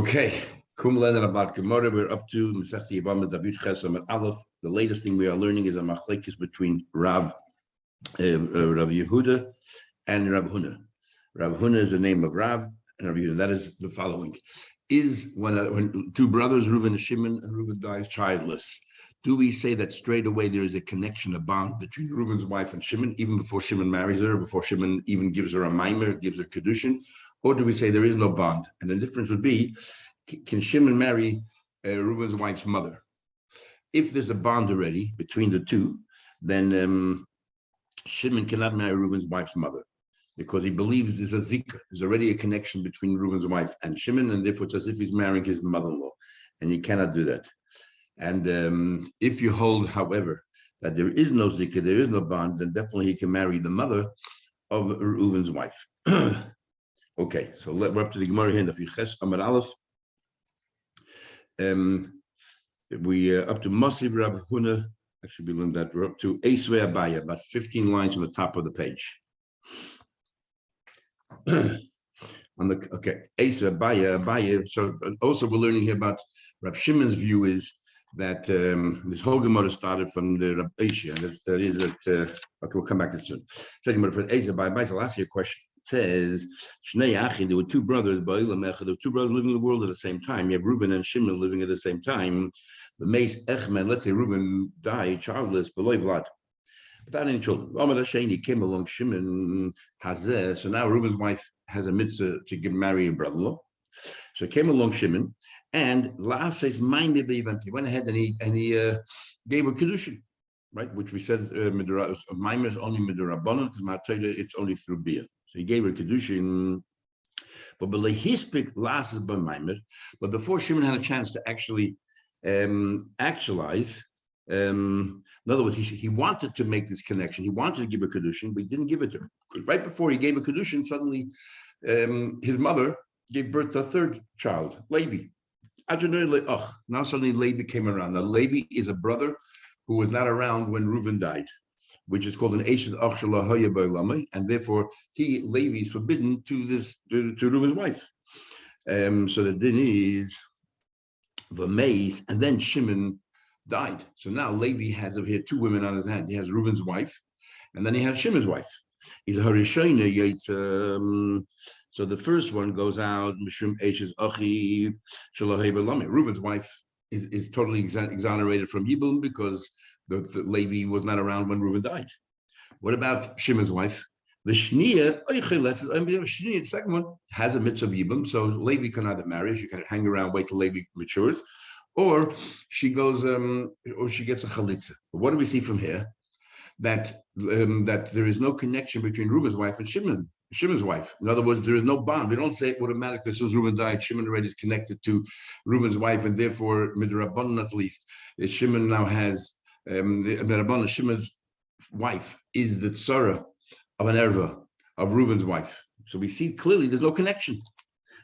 Okay, Kumlan about Gemara. We're up to Masechta Yevamos Daf Aleph. The latest thing we are learning is a machlekes between Rav Yehuda and Rav Huna. Rav Huna is the name of Rav, and Rav Yehuda. That is the following: is when two brothers, Reuven and Shimon, and Reuven dies childless, do we say that straight away there is a connection, a bond between Reuven's wife and Shimon, even before Shimon marries her, before Shimon even gives her a mimer, gives her kedushin? Or do we say there is no bond? And the difference would be, can Shimon marry Reuven's wife's mother? If there's a bond already between the two, then Shimon cannot marry Reuven's wife's mother because he believes there's a zika. There's already a connection between Reuven's wife and Shimon, and therefore it's as if he's marrying his mother-in-law, and he cannot do that. And if you hold, however, that there is no zika, there is no bond, then definitely he can marry the mother of Reuven's wife. Okay, so we're up to the Gemara here in the Fiches Amar Aleph. We are up to Masiv Rav Huna. Actually, we learned that we're up to Eisve Abaya, about 15 lines on the top of the page. Eisve Abaya. So also we're learning here about Rav Shimon's view is that this whole Gemara started from the Rav Asia. That is that. Okay, we'll come back to it soon. Second Gemara for Eisve Abaya. I'll ask you a question. Says there were two brothers. There were two brothers living in the world at the same time. You have Reuben and Shimon living at the same time. The Mace Echman, let's say Reuben died childless, below Vlad, without any children. He came along Shimon Hazeh. So now Reuben's wife has a mitzvah to marry a brother-in-law. So he came along Shimon, and last says minded the event. He went ahead and he gave her kedushin, right? Which we said Maimer is only midrabanan because it's only through beer. So he gave her kedushin, but lasts by Maimer. But before Shimon had a chance to actually actualize, in other words, he wanted to make this connection. He wanted to give her kedushin, but he didn't give it to her. Right before he gave her kedushin, suddenly his mother gave birth to a third child, Levi. Now suddenly Levi came around. Now Levi is a brother who was not around when Reuven died, which is called an Eshes Ach Shelo Haya B'Olamai, and therefore Levi is forbidden to Reuven's wife. So the din is V'meis, and then Shimon died. So now Levi has over here two women on his hand. He has Reuven's wife, and then he has Shimon's wife. He's a Harishayna Yaitz. So the first one goes out, Mishum Eshes Achi Shelo Haya B'Olamai. Reuven's wife is totally exonerated from Yibum because the Levi was not around when Reuven died. What about Shimon's wife? The Shnia, the second one, has a mitzvah of Yibum, so Levi can either marry, she can hang around, wait till Levi matures, or she goes, or she gets a chalitza. But what do we see from here? That there is no connection between Reuven's wife and Shimon's wife. In other words, there is no bond. We don't say automatically as soon as Reuven died, Shimon already is connected to Reuven's wife, and therefore, midrabanan at least, Shimon now has Shimon's wife is the tzara of an erva of Reuven's wife. So we see clearly there's no connection.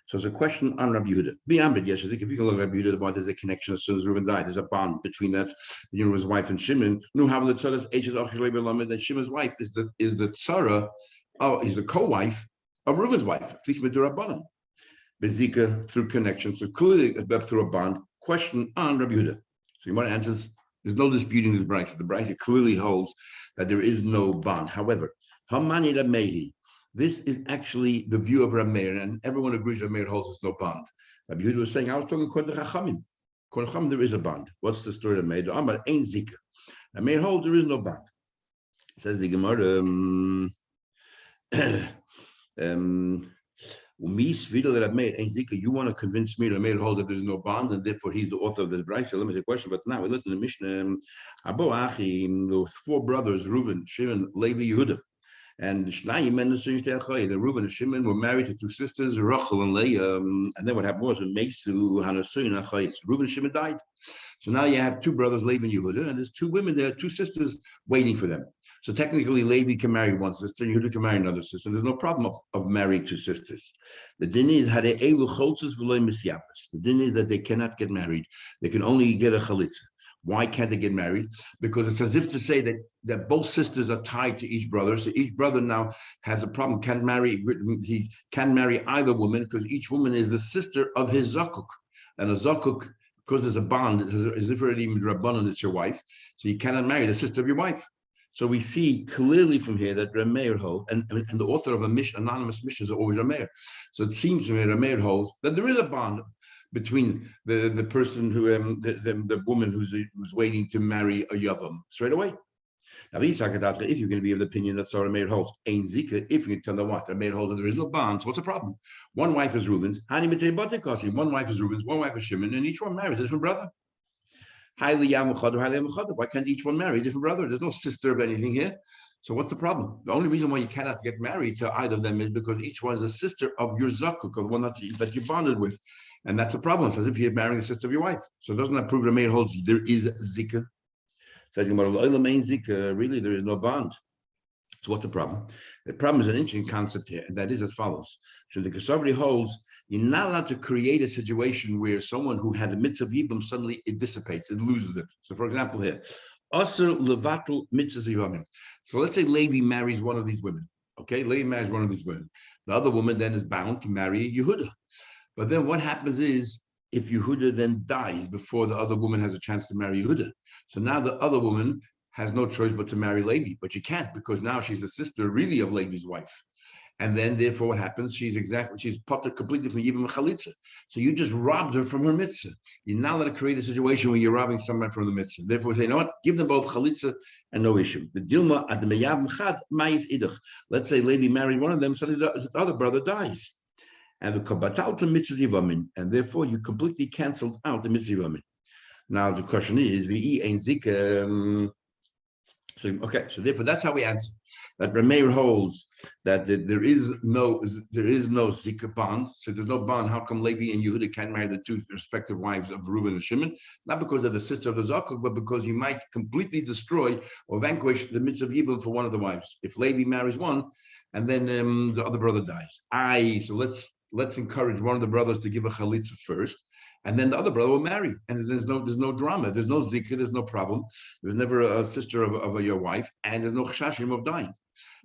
So it's a question on Rabbi Yehuda. Yes, I think if you can look at Rabbi Yehuda, there's a connection as soon as Reuven died. There's a bond between that, his wife and Shimon. That Shimon's wife is the tzara, is the co-wife of Reuven's wife, at least midrabanan. Bezika through connection. So clearly through a bond. Question on Rabbi Yehuda. So you want to answer this. There's no disputing this brayso. The brayso clearly holds that there is no bond. However, Hamani Ramehi, this is actually the view of Rameir, and everyone agrees Rameir holds there's no bond. Rabbi Yehuda was saying, I was talking according to Chachamim. According to Chachamim, there is a bond. What's the story of Rameir? Amar Ein Zika. Rameir holds there is no bond. Says the Gemara. You want to convince me Rameir holds that there's no bond, and therefore he's the author of this brayso. Let me say a question, but now we look in the Mishnah. There 4 brothers, Reuven, Shimon, Levi, Yehuda. And the Reuven and Shimon were married to 2 sisters, Rachel and Leah. And then what happened was Mesu, Hanasuin, Achayis. Reuven and Shimon died. So now you have 2 brothers, Levi and Yehuda, and there's 2 women there, 2 sisters waiting for them. So technically, Levi can marry one sister, and Yehuda can marry another sister. There's no problem of marrying 2 sisters. The din is the din is that they cannot get married. They can only get a chalitza. Why can't they get married? Because it's as if to say that both sisters are tied to each brother. So each brother now has a problem, he can't marry either woman because each woman is the sister of his zakuk. And a zakuk, because there's a bond, as if already Rabbanan, it's your wife. So you cannot marry the sister of your wife. So we see clearly from here that Rameir holds, and the author of anonymous missions are always Rameir. So it seems to me Rameir holds that there is a bond between the person who the woman who's waiting to marry a yavam straight away. Now, if you're going to be of the opinion that Sarah Meir holds, Ein Zika, if you can tell them what, Meir holds that there is no bonds, what's the problem? One wife is Reuben's, one wife is Reuben's, one wife is Shimon, and each one marries a different brother. Why can't each one marry a different brother? There's no sister of anything here. So what's the problem? The only reason why you cannot get married to either of them is because each one is a sister of your zakuk, of the one that you bonded with. And that's the problem. It's as if you're marrying the sister of your wife. So doesn't that prove Rameir holds there is zika? Says really there is no bond. So what's the problem? The problem is an interesting concept here, and that is as follows. So the Kesavri holds you're not allowed to create a situation where someone who had a mitzvah yibum suddenly it dissipates, it loses it. So for example here, Asr levatul mitzvah yibum. So let's say Levi marries one of these women. Okay, Levi marries one of these women. The other woman then is bound to marry Yehuda. But then what happens is, if Yehuda then dies before the other woman has a chance to marry Yehuda, so now the other woman has no choice but to marry Levi, but she can't because now she's the sister really of Levi's wife. And then therefore what happens, she's potter completely from Yibam Chalitza. So you just robbed her from her mitzvah. You're not allowed to create a situation where you're robbing someone from the mitzvah. Therefore say, you know what, give them both Chalitza and no issue. The Dilma at the Meyav Mechad Mayis Idach. Let's say Levi married one of them, so the other brother dies. And the kabatal to mitzvah yivamin, and therefore you completely canceled out the mitzvah yivamin. Now the question is, vi ein zika. So therefore that's how we answer. That Rameir holds that there is no zika bond. So there's no bond. How come Levi and Yehuda can't marry the two respective wives of Reuben and Shimon? Not because they're the sister of the zakuk, but because you might completely destroy or vanquish the mitzvah yivamin for one of the wives. If Levi marries one, and then the other brother dies. So let's encourage one of the brothers to give a chalitza first, and then the other brother will marry. And there's no drama, there's no zika, there's no problem. There's never a sister of your wife, and there's no chashim of dying.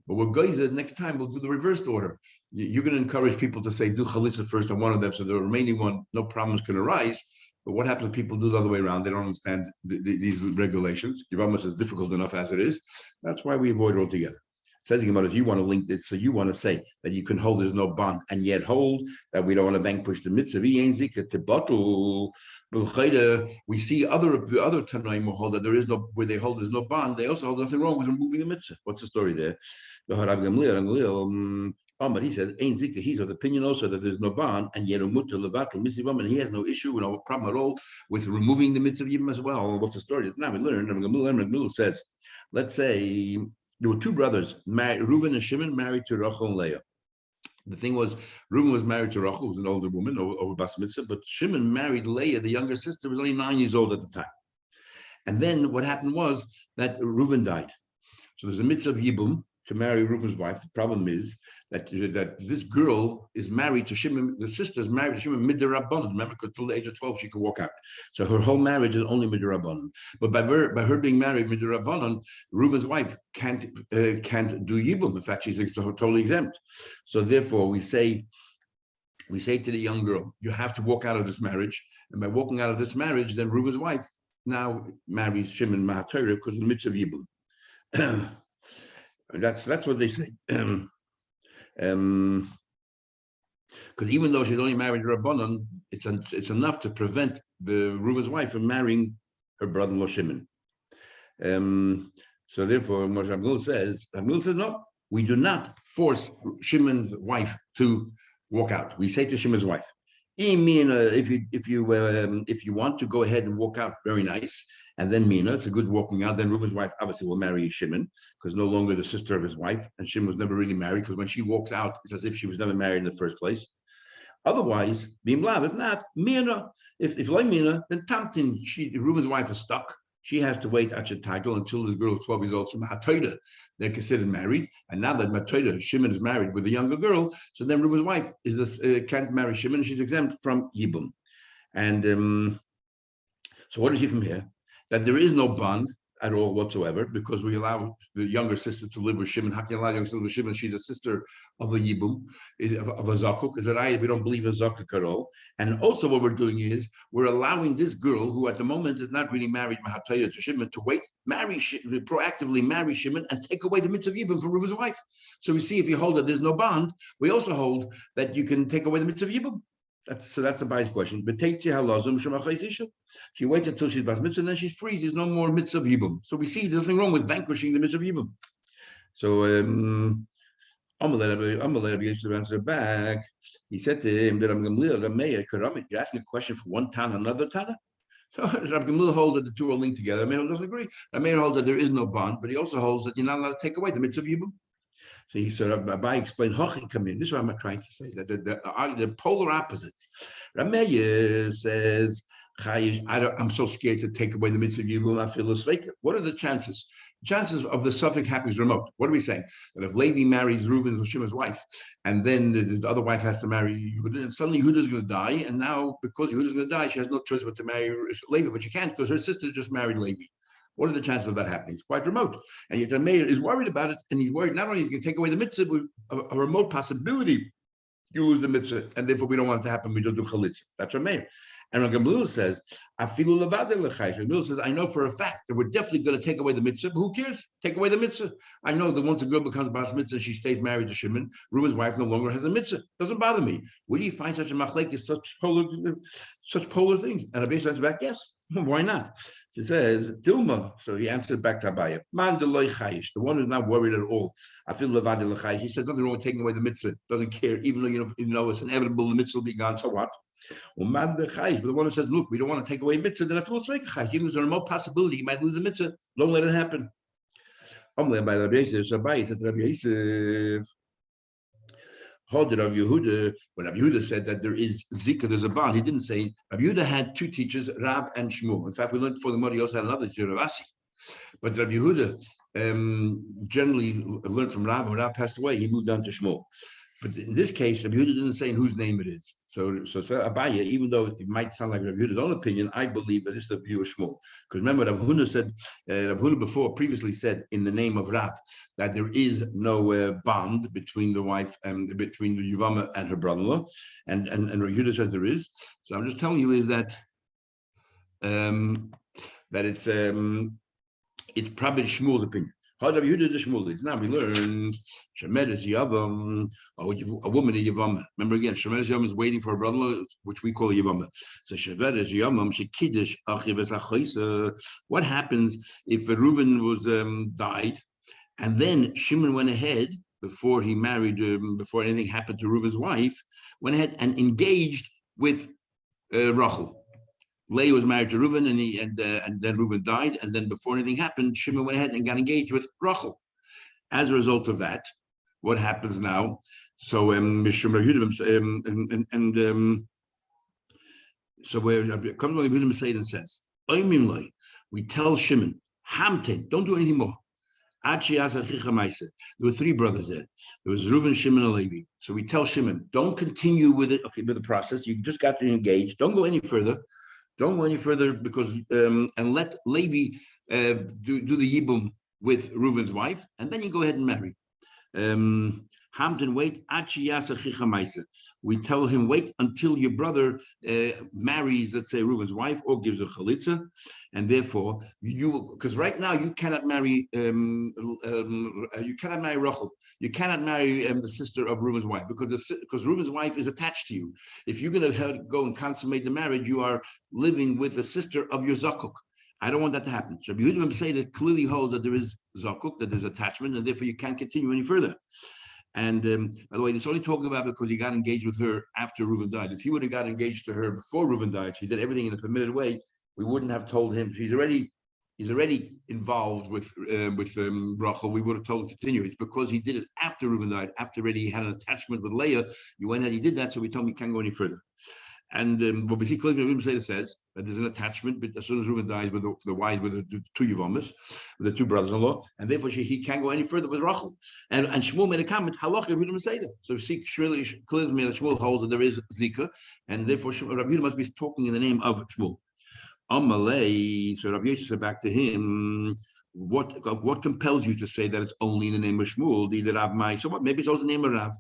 But what goes next time we'll do the reversed order. You're going to encourage people to say do chalitza first on one of them, so the remaining one, no problems can arise. But what happens if people do the other way around? They don't understand these regulations. Yevamos is difficult enough as it is. That's why we avoid it altogether. Says about if you want to link it, so you want to say that you can hold there's no bond and yet hold that we don't want to vanquish the mitzvah. We see other Tanaim will hold that there is no, where they hold there's no bond. They also hold nothing wrong with removing the mitzvah. What's the story there? But he says, he's of the opinion also that there's no bond, and yet and he has no issue, no problem at all with removing the mitzvah yibum as well. What's the story? Now we learn, says, let's say there were two brothers, Reuben and Shimon, married to Rachel and Leah. The thing was, Reuben was married to Rachel, who was an older woman, over Bas Mitzvah, but Shimon married Leah, the younger sister, who was only 9 years old at the time. And then what happened was that Reuben died. So there's a mitzvah of Yibum to marry Reuben's wife. The problem is that this girl is married to Shimon, the sister is married to Shimon midrabbanan. Remember, until the age of 12, she could walk out. So her whole marriage is only midrabbanan. But by her being married midrabbanan, Reuben's wife can't do Yibum. In fact, she's totally exempt. So therefore, we say to the young girl, you have to walk out of this marriage. And by walking out of this marriage, then Reuben's wife now marries Shimon Mahatorah because of the mitzvah of Yibum. That's what they say. Because even though she's only married to Rabbanon, it's enough to prevent the Reuben's wife from marrying her brother-in-law Shimon. So therefore, Moshe Amgul says, no, we do not force Shimon's wife to walk out. We say to Shimon's wife, if you want to go ahead and walk out, very nice. And then Mina, it's a good walking out. Then Reuben's wife obviously will marry Shimon because no longer the sister of his wife, and Shimon was never really married because when she walks out, it's as if she was never married in the first place. Otherwise, Bim Lav, if not, Mina, if like Mina, then Tamtin, Reuben's wife is stuck. She has to wait at your title until the girl is 12 years old. So Mahatoida, they're considered married. And now that Mahatoida, Shimon is married with a younger girl, so then Reuben's wife can't marry Shimon. She's exempt from Yibum. And so what is she from here? that there is no bond at all whatsoever, because we allow the younger sister to live with Shimon. How can you allow the younger sister to live with Shimon? She's a sister of a Yibum, of a Zakuk. Is that we don't believe in Zakuk at all. And also what we're doing is we're allowing this girl, who at the moment is not really married Mahatayah to Shimon, to proactively marry Shimon and take away the mitzvah of Yibum from Reuven's wife. So we see, if you hold that there's no bond, we also hold that you can take away the mitzvah of Yibum. That's the bias question. But take she waits until she's bas mitzvah, and then she's free. There's no more mitzvah of yibum. So we see there's nothing wrong with vanquishing the mitzvah of yibum. So I'm gonna let him answer back. He said to him that you're asking a question for one Tana, another Tana. So Rav Gamliel holds that the two are linked together. Meir doesn't agree. Meir holds that there is no bond, but he also holds that you're not allowed to take away the mitzvah of yibum. So he said, Abai explained, come in. This is what I'm trying to say, that the polar opposites. Rameir says, I'm so scared to take away the mitzvah of Yibum, I feel a sveika. What are the chances? Chances of the suffix happens remote. What are we saying? That if Levi marries Reuben or Shimon's wife, and then the other wife has to marry Yehuda, and suddenly Yehuda's going to die, and now because Yehuda's going to die, she has no choice but to marry Levi, but she can't because her sister just married Levi. What are the chances of that happening? It's quite remote. And yet the mayor is worried about it, and he's worried not only you can take away the mitzvah, but a remote possibility you lose the mitzvah, and therefore we don't want it to happen. We just do chalitza. That's our mayor. And Gamliel says, Gamliel says, I know for a fact that we're definitely going to take away the mitzvah, but who cares? Take away the mitzvah. I know that once a girl becomes bas mitzvah, she stays married to Shimon. Reuben's wife no longer has a mitzvah. Doesn't bother me. Where do you find such a machlek, such polar things? And Abai answers back, yes. Why not? She says, Dilma. So he answered back to Abai, Man deloy chayish, the one who's not worried at all. I feel levad chayish. He says nothing wrong with taking away the mitzvah. Doesn't care, even though you know it's inevitable. The mitzvah will be gone. So what? But the one who says, look, we don't want to take away mitzvah, then I feel it's like a chayish. Even if there's a remote possibility you might lose the mitzvah, don't let it happen. Hold it, Rav Yehuda. When Rav Yehuda said that there is zikah, there's a bond, he didn't say. Rav Yehuda had two teachers, Rab and Shmuel. In fact, we learned for the Mori, he also had another teacher, Rav Asi. But Rav Yehuda generally learned from Rab. When Rab passed away, he moved on to Shmuel. But in this case, Rav Yehuda didn't say in whose name it is. So Abaye, even though it might sound like Rav Yehuda's own opinion, I believe that it's the view of Shmuel. Because remember, Rav Huna said, Rav Huna previously said in the name of Rab that there is no bond between the wife and between the Yevama and her brother-in-law, and Rav Yehuda says there is. So I'm just telling you is that it's probably Shmuel's opinion. Now we learn Shemed is Yavam, a woman is Yevama. Remember again, Shemed is Yavam is waiting for a brother, which we call a Yevama. So Shemed is Yavam, she kiddush achiv. What happens if Reuben was died, and then Shimon went ahead before he married, before anything happened to Reuben's wife, went ahead and engaged with Rachel. Leah was married to Reuben, and then Reuben died, and then before anything happened, Shimon went ahead and got engaged with Rachel. As a result of that, what happens now? So where comes when Yehuda say it and says, we tell Shimon, Hamten, don't do anything more. There were three brothers there. There was Reuben, Shimon, and Levi. So we tell Shimon, don't continue with it. Okay, with the process, you just got to engage. Don't go any further. Don't go any further because and let Levi do the yibum with Reuben's wife, and then you go ahead and marry. Hamden, wait. We tell him, wait until your brother marries, let's say, Reuben's wife or gives a chalitza, and therefore because right now you cannot marry Rachel. You cannot marry the sister of Reuben's wife because Reuben's wife is attached to you. If you're going to go and consummate the marriage, you are living with the sister of your zakuk. I don't want that to happen. So Yehuda say that clearly holds that there is zakuk, that there's attachment, and therefore you can't continue any further. And by the way, it's only talking about because he got engaged with her after Reuben died. If he would have got engaged to her before Reuben died, she did everything in a permitted way, we wouldn't have told him. He's already involved with Rachel. We would have told him to continue. It's because he did it after Reuben died, after already he had an attachment with Leah. You went ahead, he did that, so we told him he can't go any further. And what we see clearly, Reuben says that there's an attachment, but as soon as Reuben dies with the wife, with the two Yevamas, with the two brothers-in-law, and therefore he can't go any further with Rachel. And Shmuel made a comment, halacha Reuben say that. So we see clearly Shmuel holds that there is zika, and therefore Rabbi must be talking in the name of Shmuel. Amalei. So Rabbi Yosef said back to him, what compels you to say that it's only in the name of Shmuel? The Rav Mai. So what? Maybe it's also the name of Rav.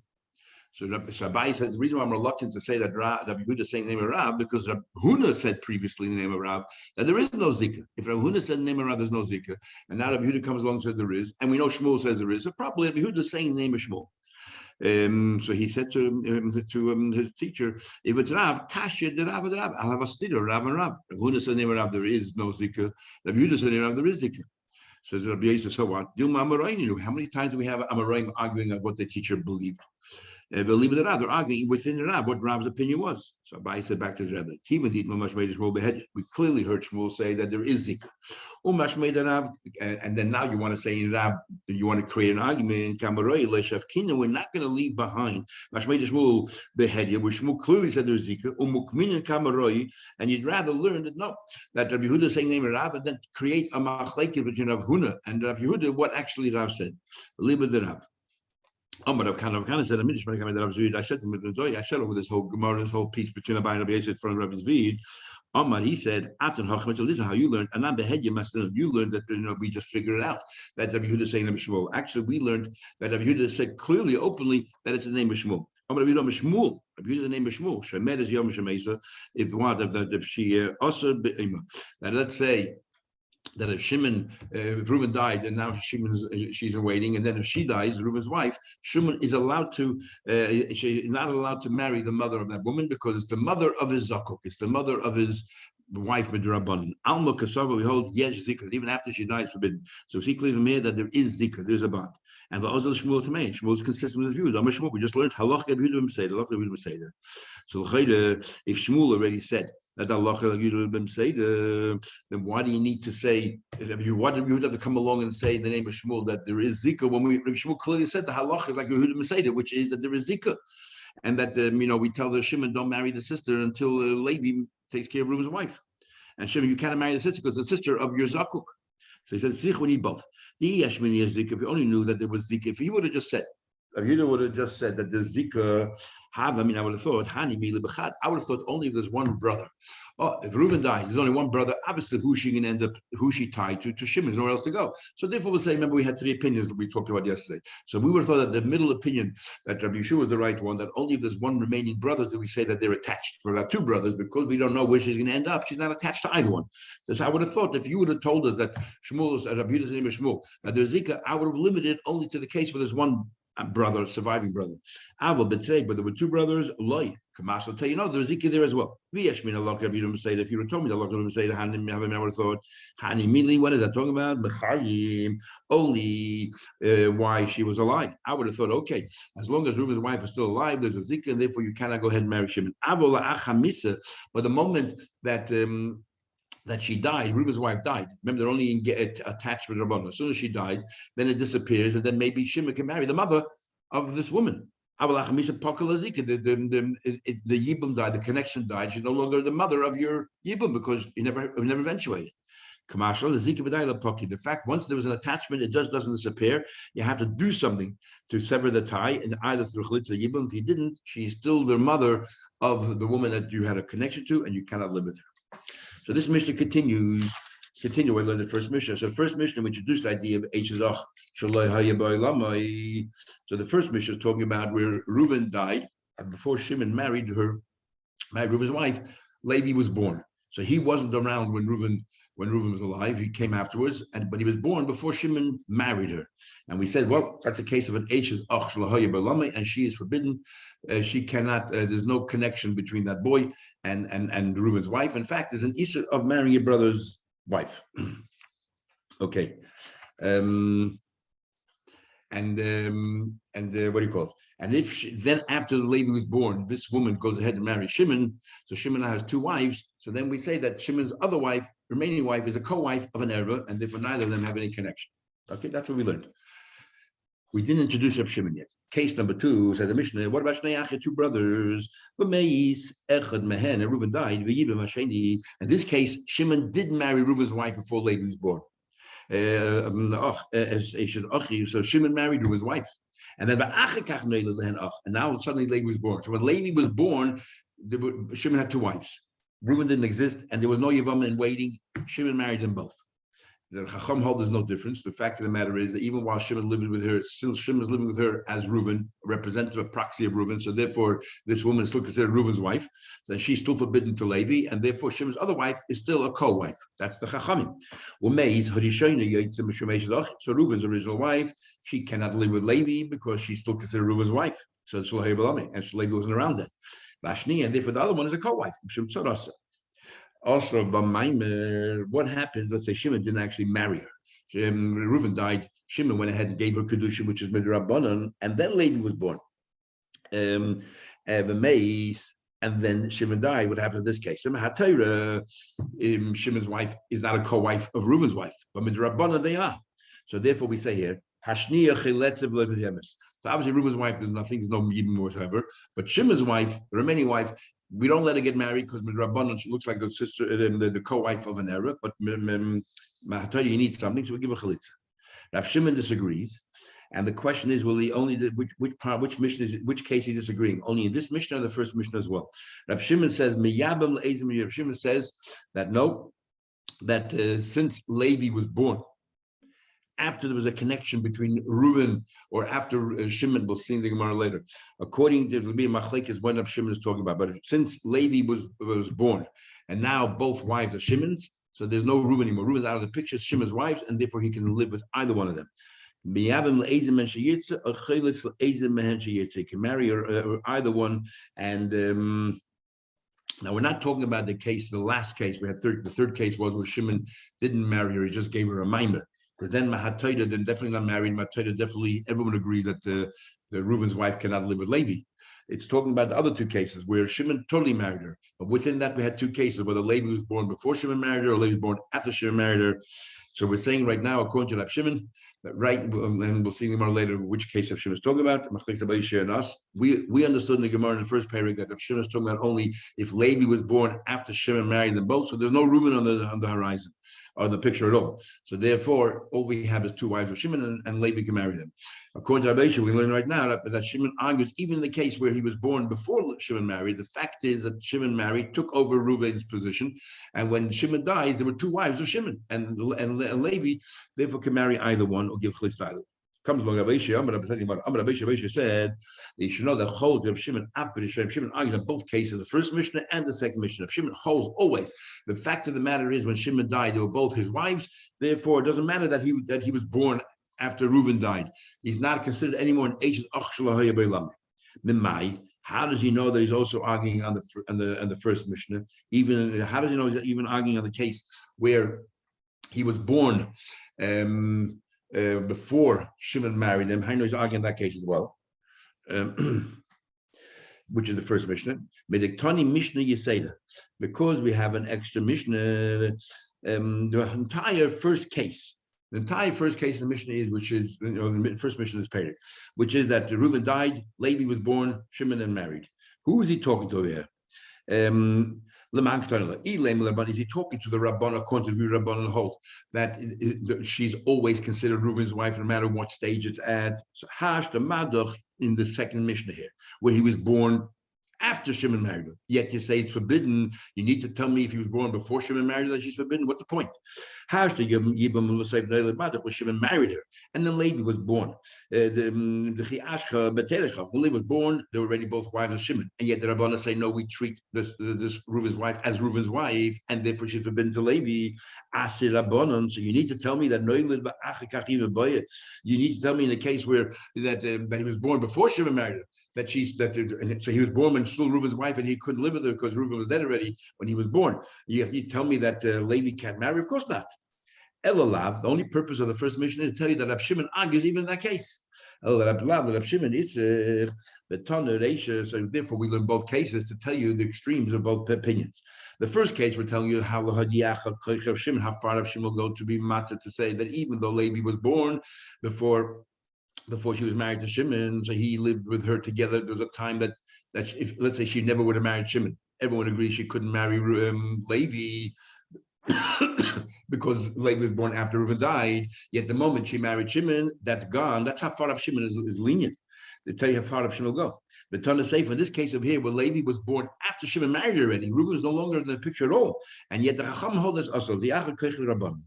So Abai says the reason why I'm reluctant to say that Rabbi Yehuda is saying the name of Rav because Rabbi Huna said previously in the name of Rav that there is no zikah. If Rabbi Huna said the name of Rav, there's no zikah, and now Rabbi Yehuda comes along and says there is, and we know Shmuel says there is. So probably Rabbi Yehuda is saying the name of Shmuel. So he said to his teacher, if it's Rav, Kashya the Rav, I'll have a stira, Rav and Rav. Rabbi Huna said the name of Rav, there is no zikah. Rabbi Yehuda said the name of Rav, there is zikah. Says Rabbi Yosef, so what? How many times do we have Amoraim arguing about what the teacher believed? Believe it or not, they're arguing within the Rav what Rav's opinion was. So Abai said back to his Rebbe, we clearly heard Shmuel say that there is zikah. And then now you want to say in Rav, you want to create an argument. We're not going to leave behind Shmuel beheaded, where Shmuel clearly said there's zikah. And you'd rather learn that no, that Rabbi Yehuda is saying the name of Rav, and then create a machlekes between Rav Huna and Rabbi Yehuda, what actually Rav said. Believe it or not. But I've kind of said a minute that I said to him, I said over this whole Gemara, this whole piece between Abai and Rabbi Yosef from Rabbi Zvid. Amar, he said, Atan Hacham, so this is how you learned. And I'm the head, you learned that we just figured it out. That Rabbi Yehuda is saying the name of Shmuel. Actually, we learned that Rabbi Yehuda said clearly, openly, that it's the name of Shmuel. Amar Rabbi Yehuda Shmuel. Rabbi Yehuda is the name of Shmuel. Shemed is Yom Shemesa. If she also, that let's say, that if Reuben died, and now she's in waiting, and then if she dies, Reuben's wife, Shimon is allowed to, she's not allowed to marry the mother of that woman because it's the mother of his zakuk, it's the mother of his wife midrabanan. Alma kasava, we hold yesh zikr, even after she dies, forbidden. So we see clearly from here that there is zikr, there's a bond. And va'ozal Shmuel tamei, Shmuel is consistent with his views. We just learned halach Rabbi Yehuda b'Seder. So if Shmuel already said that Allah then why do you need to say? Why do you have to come along and say in the name of Shmuel that there is zikah when Shmuel clearly said the halach is like Yehuda b'Seder, which is that there is zikah, and that we tell the Shimon don't marry the sister until Levi takes care of Reuben's wife, and Shimon you can't marry the sister because the sister of your zakuk. So he says zich we need both. If you only knew that there was zikah, if you would have just said. If you would have just said that the zikah have, I would have thought, I would have thought only if there's one brother. Oh, if Reuben dies, there's only one brother, obviously who's she going to end up, who's she tied to Shimon, there's nowhere else to go. So therefore we'll say, remember we had three opinions that we talked about yesterday. So we would have thought that the middle opinion, that Rabbi Yeshua was the right one, that only if there's one remaining brother do we say that they're attached. For that two brothers, because we don't know where she's going to end up, she's not attached to either one. So I would have thought if you would have told us that Shmuel, Rabbi Yehuda's name is Shmuel, that there's zikah, I would have limited only to the case where there's one brother, surviving brother. I will betray, but there were two brothers. Loy, Kamash will tell you, no, there's zikah there as well. If you would have told me that Allah would say, I would have thought, Hani, what is that talking about? Bechayim, only why she was alive. I would have thought, okay, as long as Reuben's wife is still alive, there's a zikah, and therefore you cannot go ahead and marry Shimon. But the moment that she died, Reuben's wife died. Remember, they're only in attached with Rabbanah. As soon as she died, then it disappears, and then maybe Shimon can marry the mother of this woman. The Yibum died, the connection died. She's no longer the mother of your Yibum because it never eventuated. The fact once there was an attachment, it just doesn't disappear. You have to do something to sever the tie, and either through chalitza Yibum. If you didn't, she's still the mother of the woman that you had a connection to, and you cannot live with her. So this Mishnah continues. We learned the first Mishnah. So the first Mishnah we introduced the idea of Eichazach Shalai Hayabay Lamai. So the first Mishnah is talking about where Reuben died, and before Shimon married Reuben's wife, Levi was born. So he wasn't around when Reuben was alive. He came afterwards, but he was born before Shimon married her. And we said, well, that's a case of an Eichazach Shalai Hayabay Lamai, and she is forbidden. She cannot. There's no connection between that boy and Reuben's wife. In fact, there's an issue of marrying your brother's wife. Okay, and what do you call it? And if then after the Levi was born, this woman goes ahead and marries Shimon. So Shimon now has two wives. So then we say that Shimon's other wife, remaining wife, is a co-wife of an erva, and therefore neither of them have any connection. Okay, that's what we learned. We didn't introduce Reb Shimon yet. Case number 2 says the Mishnah. What about Shnei Achim, two brothers? B'meis echad mehen, and Reuben died. V'yibim hasheni. In this case, Shimon did marry Reuben's wife before Levi was born. So Shimon married Reuben's wife, and then and now suddenly Levi was born. So when Levi was born, Shimon had two wives. Reuben didn't exist, and there was no Yevamah in waiting. Shimon married them both. The Chacham hold there's no difference. The fact of the matter is that even while Shimon lived with her, still Shimon is living with her as Reuben, a representative, a proxy of Reuben. So therefore, this woman is still considered Reuben's wife. So she's still forbidden to Levi, and therefore Shimon's other wife is still a co-wife. That's the Chachamim. So Reuben's original wife, she cannot live with Levi because she's still considered Reuben's wife. So it's and Levi wasn't around then. And therefore the other one is a co-wife. Also, what happens? Let's say Shimon didn't actually marry her. Reuben died. Shimon went ahead and gave her kedusha, which is midrabanan, and then Levi was born. And then Shimon died. What happened in this case? Shimon's wife is not a co-wife of Reuben's wife, but midrabanan they are. So therefore, we say here, Hashniya chiletzev le'Yevamos. So obviously, Reuben's wife, there's no yibum whatsoever. But Shimon's wife, the remaining wife, we don't let her get married because Rabbanon, she looks like the sister, the co-wife of an Arab, but you need something, so we give her chalitza. Rav Shimon disagrees, and the question is, will he only which mission is which case he disagreeing? Only in this mission or the first mission as well? Rav Shimon says Rav Shimon says that no, that since Levi was born, after there was a connection between Reuben or after Shimon, we'll see in the Gemara later. According to the Machlekes, what Rav Shimon is talking about, but since Levi was born, and now both wives are Shimon's, so there's no Reuben anymore. Reuben's out of the picture, Shimon's wives, and therefore he can live with either one of them. He can marry either one, and now we're not talking about the case, the last case. We had the third case was where Shimon didn't marry her; he just gave her a mimer. Because then Mahatoida, they're definitely not married. Mahatoida definitely, everyone agrees that the Reuben's wife cannot live with Levi. It's talking about the other two cases where Shimon totally married her. But within that, we had two cases, whether Levi was born before Shimon married her or Levi was born after Shimon married her. So we're saying right now, according to Rav Shimon, that right, and we'll see in the Gemara later which case Rav Shimon is talking about. And us, we understood in the Gemara in the first paragraph that Rav Shimon is talking about only if Levi was born after Shimon married them both. So there's no Reuben on the horizon or the picture at all. So therefore, all we have is two wives of Shimon, and Levi can marry them. According to Rabbi Yishai, we learn right now that Shimon argues even in the case where he was born before Shimon married. The fact is that Shimon married, took over Reuben's position, and when Shimon dies, there were two wives of Shimon, and Levi therefore can marry either one or give chalitz to either one. Comes along Rabbi Yishai said you should know that Chol Rav Shimon Shimon argues in both cases, the first Mishnah and the second Mishnah. Shimon holds always. The fact of the matter is, when Shimon died, they were both his wives. Therefore, it doesn't matter that he was born after Reuben died. He's not considered anymore an Eish Ach Shalahaya Beilam. Mimai. How does he know that he's also arguing on the first Mishnah? Even how does he know he's even arguing on the case where he was born before Shimon married him? How do you know he's arguing that case as well? Which is the first Mishnah. Medektani Mishnah Yeseda. Because we have an extra Mishnah, the entire first case in the Mishnah is, which is, the first Mishnah is paid, which is that Reuben died, Levi was born, Shimon then married. Who is he talking to here? Is he talking to the Rabban, according to the Rabban holds that she's always considered Reuben's wife no matter what stage it's at? So Hash the Madoch in the second Mishnah here, where he was born after Shimon married her. Yet you say it's forbidden. You need to tell me if he was born before Shimon married her that she's forbidden. What's the point? Hash the Shimon married her, and then Levi was born. When Levi was born, they were already both wives of Shimon, and yet the Rabbana say no, we treat this Reuben's wife as Reuben's wife, and therefore she's forbidden to Levi. So you need to tell me that you need to tell me in the case where that he was born before Shimon married her, so he was born when still Reuben's wife, and he couldn't live with her because Reuben was dead already when he was born. You tell me that Levi can't marry? Of course not. Elalav, the only purpose of the first mission is to tell you that Rav Shimon argues even in that case. So therefore we learn both cases to tell you the extremes of both opinions. The first case, we're telling you how far Rav Shimon will go to be matzah, to say that even though Levi was born before she was married to Shimon, so he lived with her together. There was a time that if, let's say, she never would have married Shimon, everyone agrees she couldn't marry Levi because Levi was born after Reuben died. Yet the moment she married Shimon, that's gone. That's how far up Shimon is lenient. They tell you how far up Shimon will go. But Tana Seif, in this case over here, where Levi was born after Shimon married already, Reuven was no longer in the picture at all. And yet the Chacham hold us also, the Achar Koich Rabban.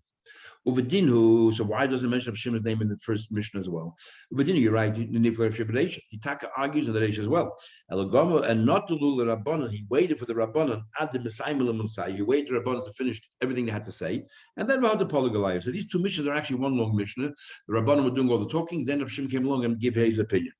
Uvadinu, so why doesn't it mention Shimon's name in the first mission as well? Uvadinu, you're right, the Nifler of Shibadesha. He argues in the Reish as well. Elagama, and not to Lula Rabbanan, he waited for the Rabbanan at the Messiah. He waited for the Rabbanan to finish everything they had to say. And then Rahad the Polygalaya. So these two missions are actually one long mission. The Rabbanan were doing all the talking, then Shimon came along and gave his opinion.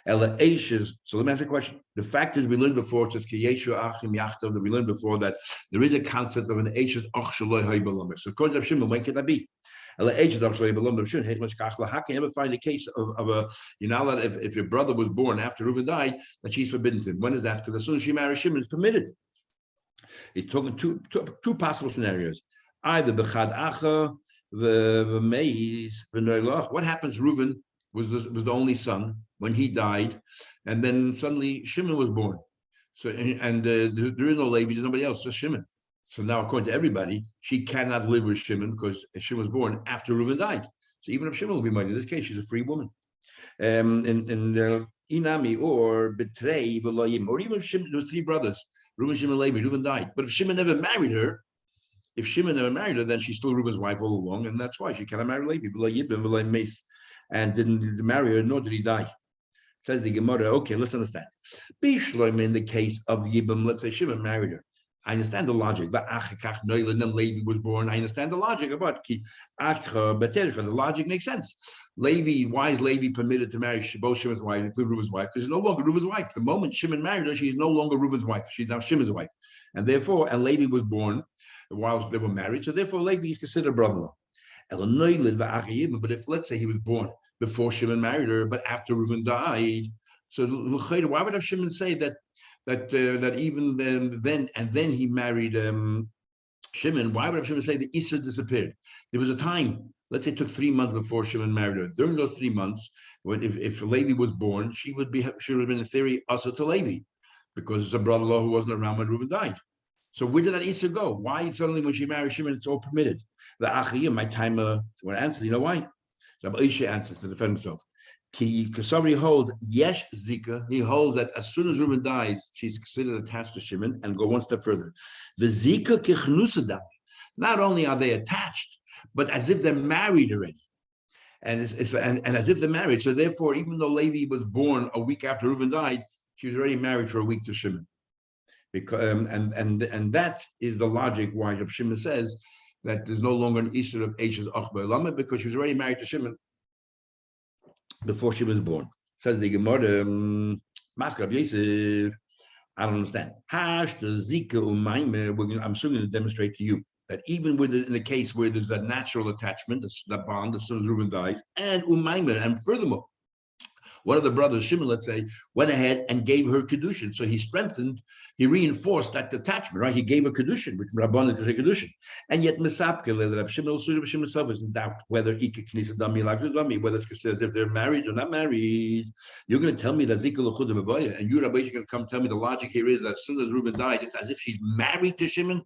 So let me ask a question. The fact is, we learned before, it says, that we learned before that there is a concept of an Eishes Och Shaloi Ha'ibalamer. So according to Shimon, when can that be? Can you ever find a case of a, you're not allowed, if your brother was born after Reuven died, that she's forbidden to him? When is that? Because as soon as she marries Shimon, it's permitted. He's talking two possible scenarios. Either Bechad Acha, the Meis, what happens? Reuven was the only son when he died, and then suddenly Shimon was born. So there is no Levi, there's nobody else, just Shimon. So now, according to everybody, she cannot live with Shimon because Shimon was born after Reuven died. So even if Shimon will be married, in this case, she's a free woman. Inami or Betrei V'Loyim, or even if Shimon, there was three brothers, Reuven, Shimon, Levi. Reuven died, but if Shimon never married her, then she's still Reuven's wife all along, and that's why she cannot marry Levi. V'Loyim and V'Loyim Meis, and didn't marry her, nor did he die. Says the Gemara, okay, let's understand. Bishloim, in the case of Yibam, let's say Shimon married her. I understand the logic. But then Levi was born. I understand the logic about the logic makes sense. Levi, why is Levi permitted to marry both Shimon's wives, including Reuven's wife? Because she's no longer Reuven's wife. The moment Shimon married her, she's no longer Reuven's wife. She's now Shimon's wife. And Levi was born while they were married. So therefore, Levi is considered brother-in-law. But if, let's say, he was born before Shimon married her, but after Reuven died, so why would Shimon say that even then he married Shimon? Why would Shimon say the Issa disappeared? There was a time, let's say it took 3 months before Shimon married her. During those 3 months, if Levi was born, she would have been in theory also to Levi, because it's a brother-in-law who wasn't around when Reuven died. So where did that Issa go? Why suddenly when she married Shimon, it's all permitted? The Achiyah, my time when answers, you know why? So Aisha answers to defend himself. Kasavri holds Yesh Zika. He holds that as soon as Reuben dies, she's considered attached to Shimon, and go one step further. The Zika Kichnusadam. Not only are they attached, but as if they're married already. And as if they're married. So therefore, even though Levi was born a week after Reuben died, she was already married for a week to Shimon. Because and that is the logic why Reb Shimon says that there's no longer an issue of Eishes Och Ba'Elamed, because she was already married to Shimon before she was born. Says the Gemara, Maskar Yosef, I don't understand. I'm soon going to demonstrate to you that even in the case where there's that natural attachment, that bond as soon as Reuben dies, and and furthermore, one of the brothers, Shimon, let's say, went ahead and gave her kedushin. So he reinforced that attachment, right? He gave her kedushin, which Rabbanan is a kedushin. And yet, Shimon himself is in doubt whether whether it's considered as if they're married or not married. You're going to tell me that and you, Rabbi, you're going to come tell me the logic here is that as soon as Reuben died, it's as if she's married to Shimon.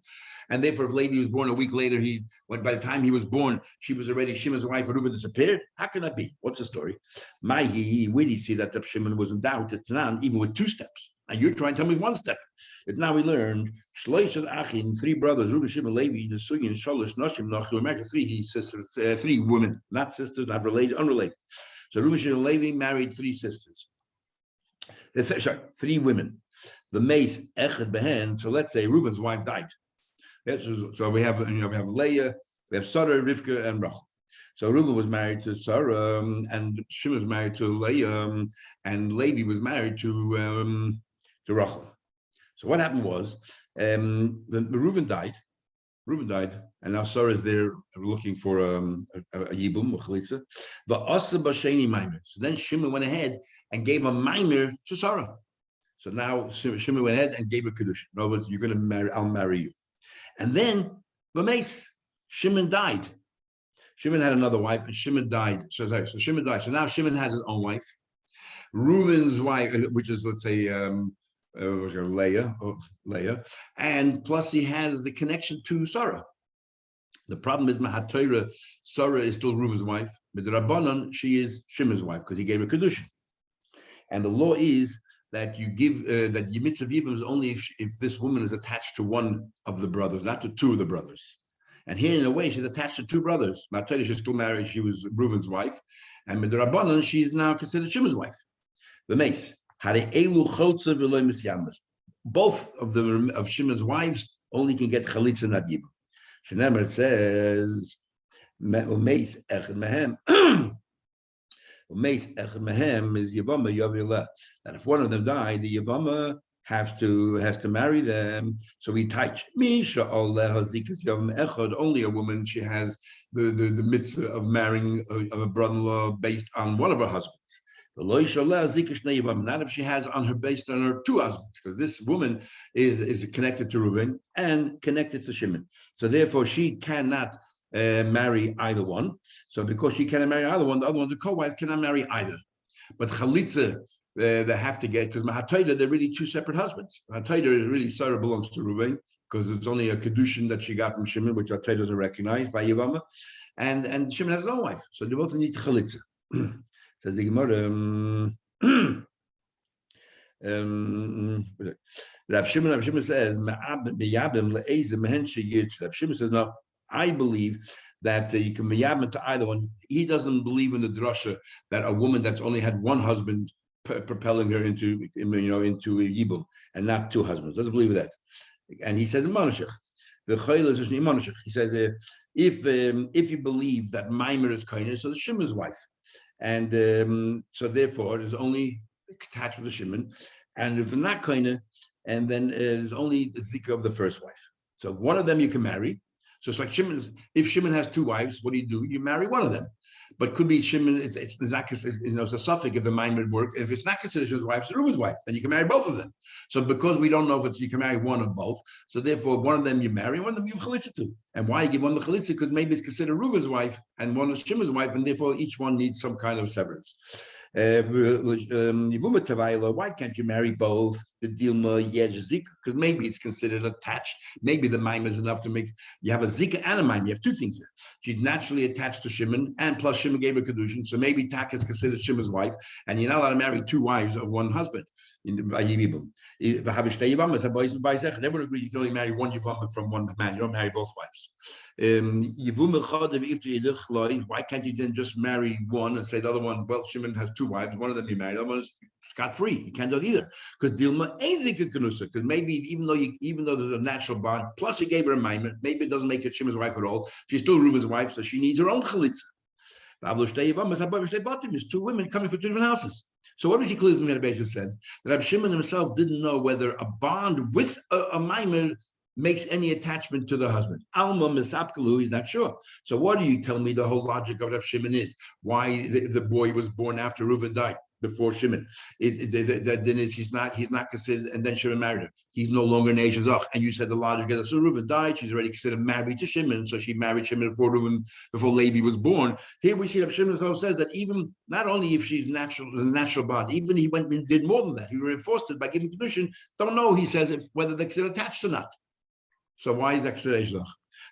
And therefore, if Levi was born a week later, by the time he was born, she was already Shimon's wife, and Reuben disappeared. How can that be? What's the story? Where do you see that Shimon was in doubt? It's not even with 2 steps. And you're trying to tell me with 1 step. But now we learned 3 brothers, Reuben, Shimon, Levi, the Suyin, Shalosh, Noshim, Nochim. Imagine 3 sisters, 3 women, not sisters, not related, unrelated. So Reuben, Shimon, Levi married 3 sisters. 3 women. The Mace Echad Behen. So let's say Reuben's wife died. Yes, so we have Leah, we have Sarah, Rivka, and Rachel. So Reuben was married to Sarah, and Shimon was married to Leah, and Levi was married to Rachel. So what happened was, Reuben died, and now Sarah is there looking for a yibum, a chalitza. But Asa Basheni Maimer. So then Shimon went ahead and gave a Maimer to Sarah. So now Shimon went ahead and gave her kedushin. In other words, you're going to marry, I'll marry you. And then Shimon died. Shimon had another wife, and Shimon died. So Shimon died. So now Shimon has his own wife. Reuben's wife, which is, let's say, Leah, and plus he has the connection to Sarah. The problem is Mahat Torah, Sarah is still Reuben's wife, but the Rabbanon, she is Shimon's wife because he gave her kedushin. And the law is that you give that the mitzvah yibum is only if this woman is attached to one of the brothers, not to two of the brothers. And here, in a way, she's attached to two brothers. Matayda, she's still married. She was Reuven's wife, and with the Rabbanan, she's now considered Shimon's wife. The mace. Both of Shimon's wives only can get chalitza not yibum. Shenemer, it says, "Umeis echad mehem." Umeis echad mehem is Yevama Yavila. That if one of them died, the Yevama has to marry them. So we touch Misha only a woman. She has the mitzvah of marrying a brother-in-law based on one of her husbands. Not if she has based on her two husbands, because this woman is connected to Reuben and connected to Shimon. So therefore, she cannot marry either one. So because she cannot marry either one, the other one's a co-wife, cannot marry either. But chalitza, they have to get, because Mahatayda, they're really two separate husbands. Mahatayda is really Sarah belongs to Reuben, because it's only a kedushin that she got from Shimon, which Mahatayda doesn't recognize by Yevama, and Shimon has his own wife, so they both need chalitza. Says the Gemara, Rav Shimon says, Rav Shimon says, no, I believe that you can miyabim to either one. He doesn't believe in the drasha that a woman that's only had one husband propelling her into a yibum and not two husbands. Doesn't believe that. And he says, he says, if you believe that Maimer is Kainah, so the Shimon's wife. And so therefore it is only attached with the Shimon. And if not Kainah, and then there's only the Zika of the first wife. So one of them you can marry. So it's like Shimon. If Shimon has two wives, what do? You marry one of them. But could be Shimon. It's not considered. It's a suffix if the Maimed works. If it's not considered his wife, it's Reuben's wife. Then you can marry both of them. So because we don't know if you can marry one of both, so therefore one of them you marry, one of them you give chalitza to. And why you give one the chalitza? Because maybe it's considered Reuben's wife and one is Shimon's wife, and therefore each one needs some kind of severance. Why can't you marry both? The Dilma Yezzik, because maybe it's considered attached. Maybe the Maim is enough to make you have a Zika and a Maim. You have two things there. She's naturally attached to Shimon, and plus Shimon gave her kedushin. So maybe Tak is considered Shimon's wife, and you're not allowed to marry two wives of one husband. They would agree you can only marry one Yevama from one man. You don't marry both wives. Why can't you then just marry one and say the other one, well, Shimon has two wives, one of them you married, the other one is scot-free. You can't do it either. Because Dilma ain't because maybe even though there's a natural bond, plus he gave her a maimer, maybe it doesn't make her Shimon's wife at all. She's still Reuben's wife, so she needs her own chalitza. There's two women coming from two different houses. So what does he clearly from the basis said? That Rabbi Shimon himself didn't know whether a bond with a maimer makes any attachment to the husband. Alma Misapkalu, he's not sure. So what do you tell me the whole logic of Rabbi Shimon is? Why the boy was born after Reuven died, before Shimon? Then he's not considered, and then Shimon married her. He's no longer an Eishazach. And you said the logic is, so Reuven died, she's already considered married to Shimon, so she married Shimon before Levi was born. Here we see that Shimon says that even, not only if she's natural bond, even he went and did more than that. He reinforced it by giving kedushin. Don't know, he says, whether they're considered attached or not. So why is that considered?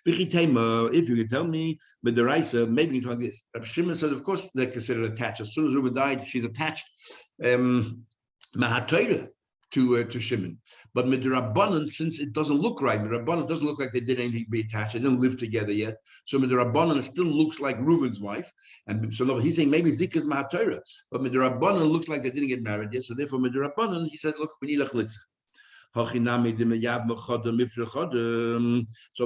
If you can tell me, but the Raisa, maybe you can talk this. Rabbi Shimon says, of course, they're considered attached. As soon as Reuben died, she's attached Mahatayra to Shimon. But Midrabanan, since it doesn't look right, Midrabanan doesn't look like they did anything to be attached. They didn't live together yet. So Midrabanan still looks like Reuben's wife. And so he's saying maybe Zika's Mahatayra. But Midrabanan looks like they didn't get married yet. So therefore, Midrabanan, he says, look, we need a chalitza. So over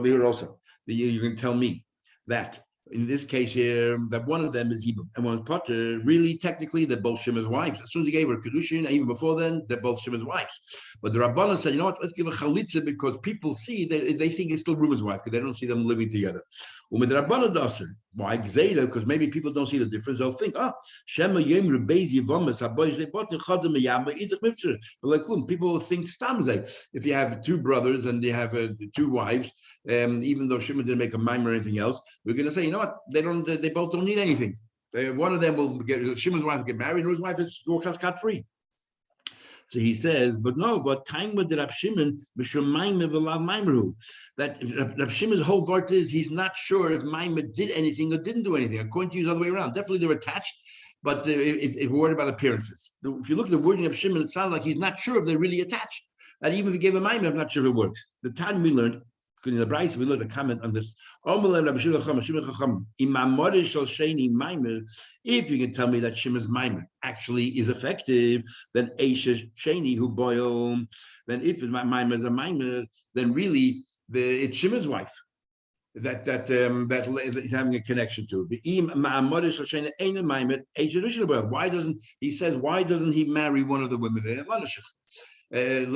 here also, you can tell me that in this case here, that one of them is Yibum and one is Potter. Really, technically, they're both Shimon's wives. As soon as he gave her Kedushin, and even before then, they're both Shimon's wives. But the Rabbanah said, you know what, let's give a Chalitza because people see, they think it's still Reuben's wife because they don't see them living together. With the Rabbanah doesn't. Why? Because maybe people don't see the difference. They'll think, Shema Yem Rebbeis Yevamas Habosh Lepotin Chadam Yama Idach Mifter. But like, people will think Stamzei. If you have two brothers and they have two wives, even though Shimon didn't make a mime or anything else, we're going to say, you know what? They both don't need anything. One of them will get Shimon's wife will get married, and his wife is walks out scot-free. So he says, but no, what time with Rab Shimon, that Rab Shimon's whole part is he's not sure if Maimah did anything or didn't do anything. According to you, the other way around. Definitely they're attached, but we're worried about appearances. If you look at the wording of Shimon, it sounds like he's not sure if they're really attached. And even if he gave a maimer, I'm not sure if it works. The time we learned, in the Bryce, we learned a comment on this. If you can tell me that Shimon's maimer actually is effective, then Eisha Sheni who boil. Then if his maimer is a maimer, then really it's Shimon's wife that he's having a connection to. Why doesn't he says? Why doesn't he marry one of the women there?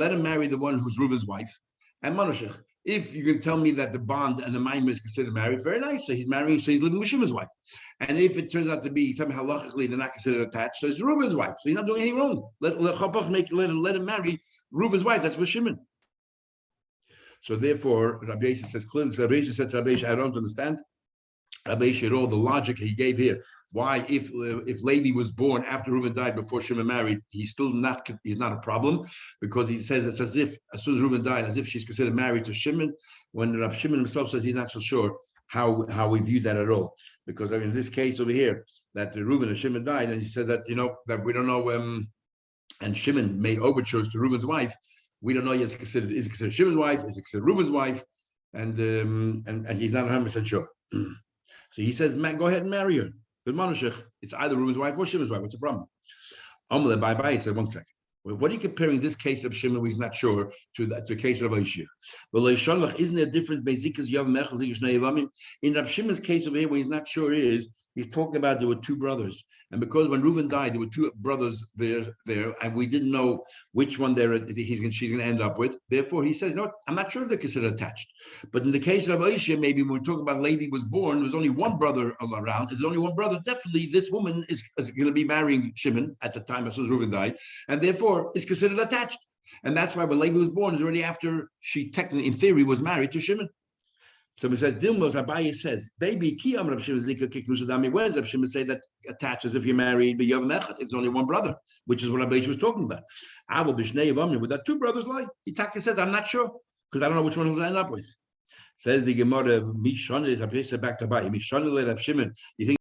Let him marry the one who's Reuven's wife and Manoshech. If you can tell me that the bond and the maimer is considered married, very nice. So he's marrying, so he's living with Shimon's wife. And if it turns out to be somehow halachically they're not considered attached, so it's Reuven's wife. So he's not doing anything wrong. Let him marry Reuven's wife. That's with Shimon. So therefore, Rabbi Yossi says clearly. Rabbi Yossi said to Rabbi Yossi, I don't understand. Rabbi Yossi, all the logic he gave here. Why, if Levi was born after Reuven died before Shimon married, he's not a problem, because he says it's as soon as Reuven died, as if she's considered married to Shimon. When Rabbi Shimon himself says he's not so sure how we view that at all, because in this case over here that Reuven and Shimon died, and he said that that we don't know. And Shimon made overtures to Reuven's wife. We don't know yet. Is it considered Shimon's wife? Is it considered Reuven's wife? And he's not 100% sure. So he says, "Man, go ahead and marry her." But Manoshech, it's either Reuven's wife or Shimon's wife. What's the problem? Amalei bye. He said, 1 second. What are you comparing this case of Shimon, where he's not sure, to the case of Aishia? Well, isn't there a difference? In Rab Shimon's case over here, where he's not sure, he's talking about there were two brothers, and because when Reuven died, there were two brothers there, and we didn't know which one she's going to end up with. Therefore, he says, "No, I'm not sure if they're considered attached." But in the case of Aisha, maybe when we're talking about Levi was born, there's only one brother around. There's only one brother. Definitely, this woman is going to be marrying Shimon at the time as soon as Reuven died, and therefore, it's considered attached. And that's why when Levi was born, is already after she technically, in theory, was married to Shimon. So we said, Dilmos Abaye says, baby, Ki Am Rav Shimon Zika Kiknusadami. Where does Rav Shimon say that attached as if you're married, but Yevamos Daf? It's only one brother, which is what Abaye was talking about. Avo Bishnei Yevamim, would that two brothers lie? He says, I'm not sure, because I don't know which one he'll end up with. Says the Gemara, Mishon, Rav Shimon back to Abaye, Mishon Rav Shimon. You think